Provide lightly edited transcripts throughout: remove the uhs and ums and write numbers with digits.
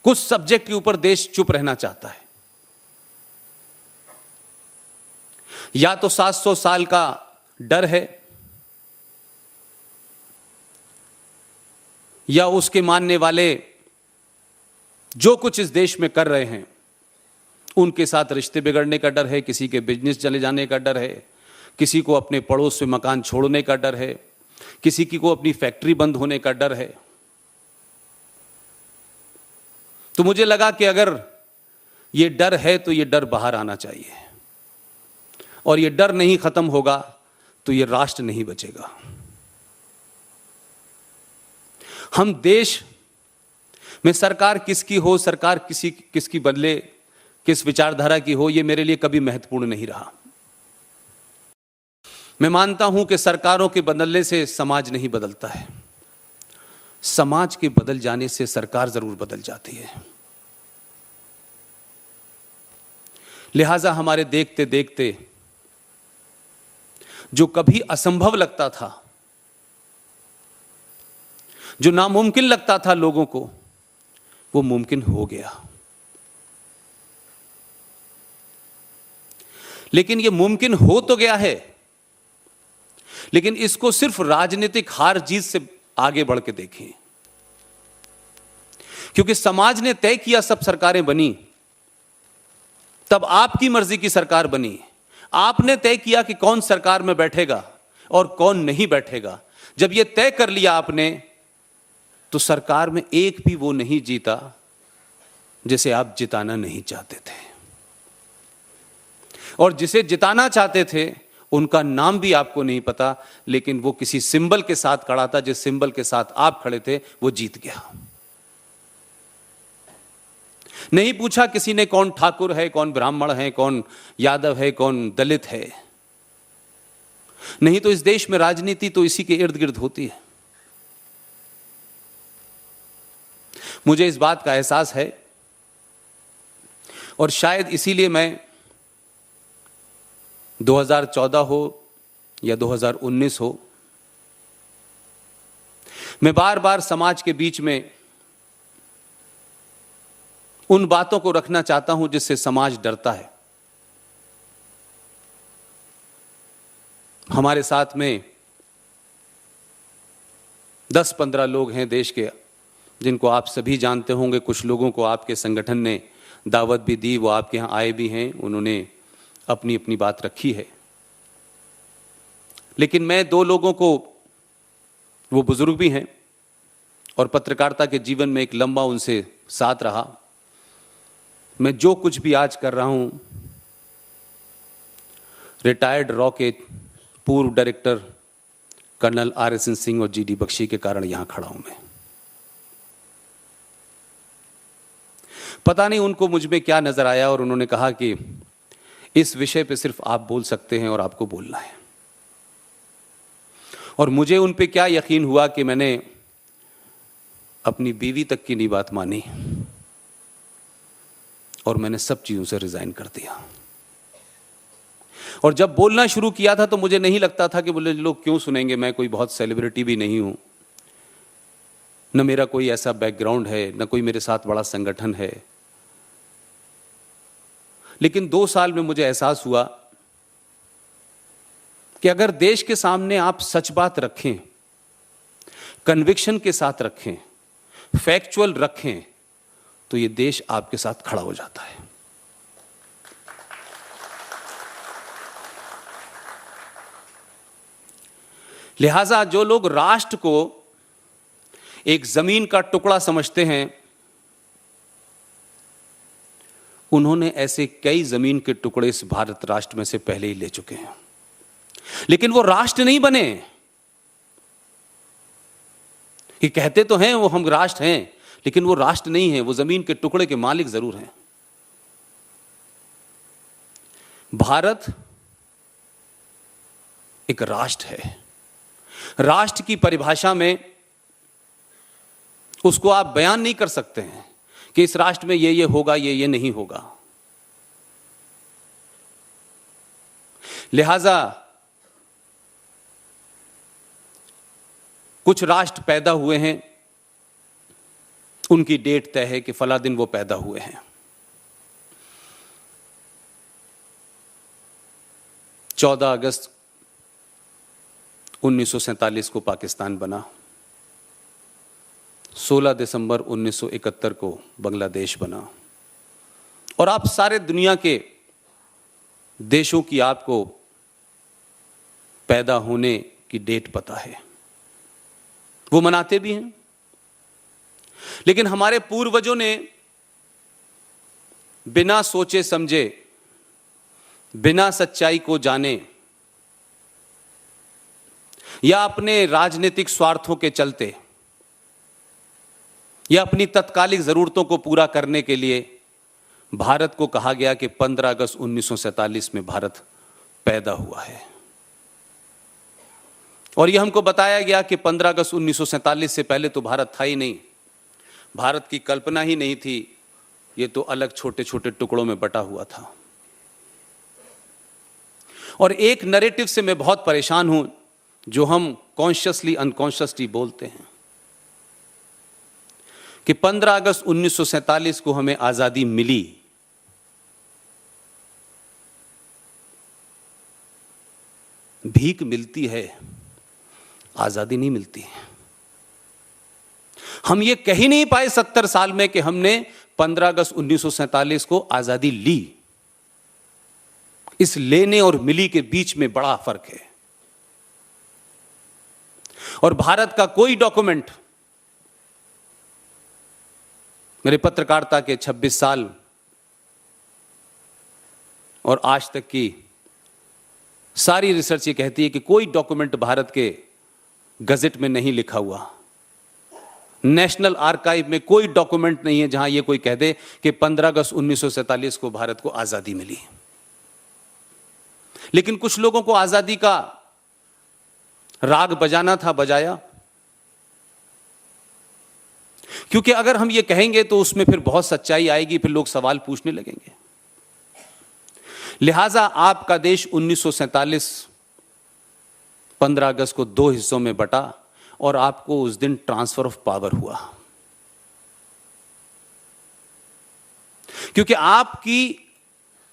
कुछ सब्जेक्ट के ऊपर देश चुप रहना चाहता है। या तो 700 साल का डर है, या उसके मानने वाले जो कुछ इस देश में कर रहे हैं उनके साथ रिश्ते बिगड़ने का डर है, किसी के बिजनेस चले जाने का डर है, किसी को अपने पड़ोस से मकान छोड़ने का डर है, किसी की को अपनी फैक्ट्री बंद होने का डर है। तो मुझे लगा कि अगर ये डर है तो ये डर बाहर आना चाहिए, और ये डर नहीं खत्म होगा तो ये राष्ट्र नहीं बचेगा। हम देश में सरकार किसकी हो, सरकार किसकी बदले, किस विचारधारा की हो, ये मेरे लिए कभी महत्वपूर्ण नहीं रहा। मैं मानता हूं कि सरकारों के बदलने से समाज नहीं बदलता है, समाज के बदल जाने से सरकार जरूर बदल जाती है। लिहाजा हमारे देखते देखते जो कभी असंभव लगता था, जो नामुमकिन लगता था लोगों को, वो मुमकिन हो गया। लेकिन ये मुमकिन हो तो गया है, लेकिन इसको सिर्फ राजनीतिक हार जीत से आगे बढ़ के देखें, क्योंकि समाज ने तय किया सब सरकारें बनी, तब आपकी मर्जी की सरकार बनी। आपने तय किया कि कौन सरकार में बैठेगा और कौन नहीं बैठेगा। जब यह तय कर लिया आपने, तो सरकार में एक भी वो नहीं जीता जिसे आप जिताना नहीं चाहते थे, और जिसे जिताना चाहते थे उनका नाम भी आपको नहीं पता, लेकिन वो किसी सिंबल के साथ खड़ा था, जिस सिंबल के साथ आप खड़े थे वो जीत गया। नहीं पूछा किसी ने कौन ठाकुर है, कौन ब्राह्मण है, कौन यादव है, कौन दलित है। नहीं तो इस देश में राजनीति तो इसी के इर्द गिर्द होती है। मुझे इस बात का एहसास है, और शायद इसीलिए मैं 2014 हो या 2019 हो, मैं बार बार समाज के बीच में उन बातों को रखना चाहता हूं जिससे समाज डरता है। हमारे साथ में 10-15 लोग हैं देश के, जिनको आप सभी जानते होंगे। कुछ लोगों को आपके संगठन ने दावत भी दी, वो आपके यहां आए भी हैं, उन्होंने अपनी अपनी बात रखी है। लेकिन मैं 2 लोगों को, वो बुजुर्ग भी हैं और पत्रकारिता के जीवन में एक लंबा उनसे साथ रहा। मैं जो कुछ भी आज कर रहा हूं, रिटायर्ड रॉ के पूर्व डायरेक्टर कर्नल RSN सिंह और GD बख्शी के कारण यहां खड़ा हूं मैं। पता नहीं उनको मुझ में क्या नजर आया, और उन्होंने कहा कि इस विषय पे सिर्फ आप बोल सकते हैं और आपको बोलना है। और मुझे उन पे क्या यकीन हुआ कि मैंने अपनी बीवी तक की नहीं बात मानी, और मैंने सब चीजों से रिजाइन कर दिया। और जब बोलना शुरू किया था तो मुझे नहीं लगता था कि बोले लोग क्यों सुनेंगे, मैं कोई बहुत सेलिब्रिटी भी नहीं हूं, न मेरा कोई ऐसा बैकग्राउंड है, न कोई मेरे साथ बड़ा संगठन है। लेकिन 2 साल में मुझे एहसास हुआ कि अगर देश के सामने आप सच बात रखें, कन्विक्शन के साथ रखें, फैक्चुअल रखें, तो ये देश आपके साथ खड़ा हो जाता है। लिहाजा जो लोग राष्ट्र को एक जमीन का टुकड़ा समझते हैं, उन्होंने ऐसे कई जमीन के टुकड़े इस भारत राष्ट्र में से पहले ही ले चुके हैं, लेकिन वो राष्ट्र नहीं बने। ये कहते तो हैं वो हम राष्ट्र हैं, लेकिन वो राष्ट्र नहीं है, वो जमीन के टुकड़े के मालिक जरूर हैं। भारत एक राष्ट्र है। राष्ट्र की परिभाषा में उसको आप बयान नहीं कर सकते हैं कि इस राष्ट्र में ये होगा, ये नहीं होगा। लिहाजा कुछ राष्ट्र पैदा हुए हैं उनकी डेट तय है कि फला दिन वो पैदा हुए हैं। 14 अगस्त 1947 को पाकिस्तान बना, 16 दिसंबर 1971 को बांग्लादेश बना, और आप सारे दुनिया के देशों की आपको पैदा होने की डेट पता है, वो मनाते भी हैं। लेकिन हमारे पूर्वजों ने बिना सोचे समझे, बिना सच्चाई को जाने या अपने राजनीतिक स्वार्थों के चलते या अपनी तत्कालिक जरूरतों को पूरा करने के लिए भारत को कहा गया कि 15 अगस्त 1947 में भारत पैदा हुआ है, और यह हमको बताया गया कि 15 अगस्त 1947 से पहले तो भारत था ही नहीं, भारत की कल्पना ही नहीं थी, ये तो अलग छोटे छोटे टुकड़ों में बटा हुआ था। और एक नैरेटिव से मैं बहुत परेशान हूं जो हम कॉन्शियसली अनकॉन्शियसली बोलते हैं कि 15 अगस्त 1947 को हमें आजादी मिली, भीख मिलती है, आजादी नहीं मिलती है। हम ये कह ही नहीं पाए 70 साल में कि हमने 15 अगस्त 1947 को आजादी ली। इस लेने और मिली के बीच में बड़ा फर्क है। और भारत का कोई डॉक्यूमेंट, मेरे पत्रकारिता के 26 साल और आज तक की सारी रिसर्च ये कहती है कि कोई डॉक्यूमेंट भारत के गजट में नहीं लिखा हुआ, नेशनल आर्काइव में कोई डॉक्यूमेंट नहीं है जहां ये कोई कह दे कि 15 अगस्त 1947 को भारत को आजादी मिली। लेकिन कुछ लोगों को आजादी का राग बजाना था, बजाया, क्योंकि अगर हम ये कहेंगे तो उसमें फिर बहुत सच्चाई आएगी, फिर लोग सवाल पूछने लगेंगे। लिहाजा आपका देश 1947 15 अगस्त को 2 हिस्सों में बटा और आपको उस दिन ट्रांसफर ऑफ पावर हुआ, क्योंकि आपकी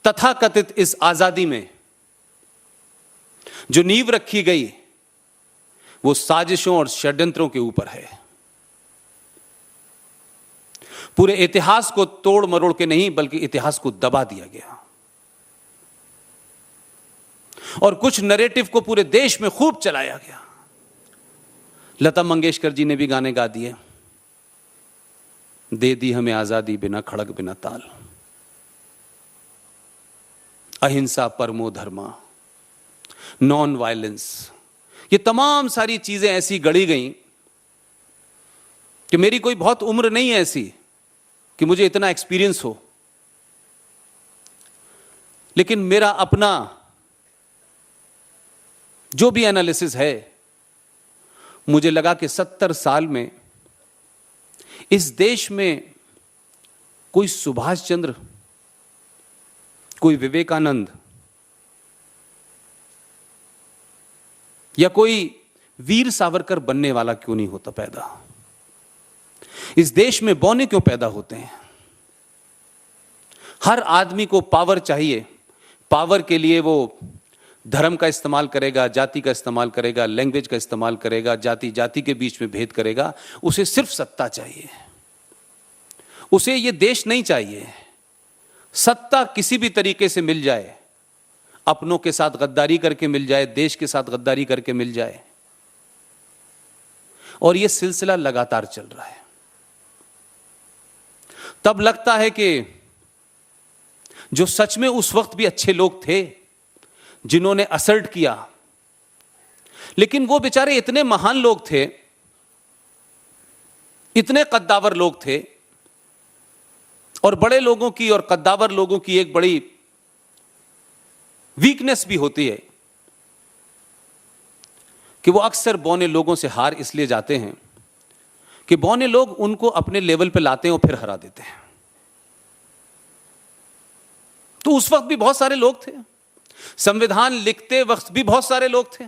तथाकथित इस आजादी में जो नींव रखी गई वो साजिशों और षड्यंत्रों के ऊपर है। पूरे इतिहास को तोड़ मरोड़ के नहीं, बल्कि इतिहास को दबा दिया गया, और कुछ नैरेटिव को पूरे देश में खूब चलाया गया। लता मंगेशकर जी ने भी गाने गा दिए, दे दी हमें आजादी बिना खड़ग बिना ताल, अहिंसा परमो धर्मा, नॉन वायलेंस, ये तमाम सारी चीजें ऐसी गढ़ी गई कि मेरी कोई बहुत उम्र नहीं है ऐसी कि मुझे इतना एक्सपीरियंस हो, लेकिन मेरा अपना जो भी एनालिसिस है, मुझे लगा कि 70 साल में इस देश में कोई सुभाष चंद्र, कोई विवेकानंद या कोई वीर सावरकर बनने वाला क्यों नहीं होता पैदा। इस देश में बौने क्यों पैदा होते हैं। हर आदमी को पावर चाहिए, पावर के लिए वो धर्म का इस्तेमाल करेगा, जाति का इस्तेमाल करेगा, लैंग्वेज का इस्तेमाल करेगा, जाति जाति के बीच में भेद करेगा। उसे सिर्फ सत्ता चाहिए, उसे ये देश नहीं चाहिए। सत्ता किसी भी तरीके से मिल जाए, अपनों के साथ गद्दारी करके मिल जाए, देश के साथ गद्दारी करके मिल जाए, और ये सिलसिला लगातार चल रहा है। तब लगता है कि जो सच में उस वक्त भी अच्छे लोग थे जिन्होंने असर्ट किया, लेकिन वो बेचारे इतने महान लोग थे, इतने कद्दावर लोग थे, और बड़े लोगों की और कद्दावर लोगों की एक बड़ी वीकनेस भी होती है कि वो अक्सर बौने लोगों से हार इसलिए जाते हैं कि बौने लोग उनको अपने लेवल पे लाते हैं और फिर हरा देते हैं। तो उस वक्त भी बहुत सारे लोग थे, संविधान लिखते वक्त भी बहुत सारे लोग थे,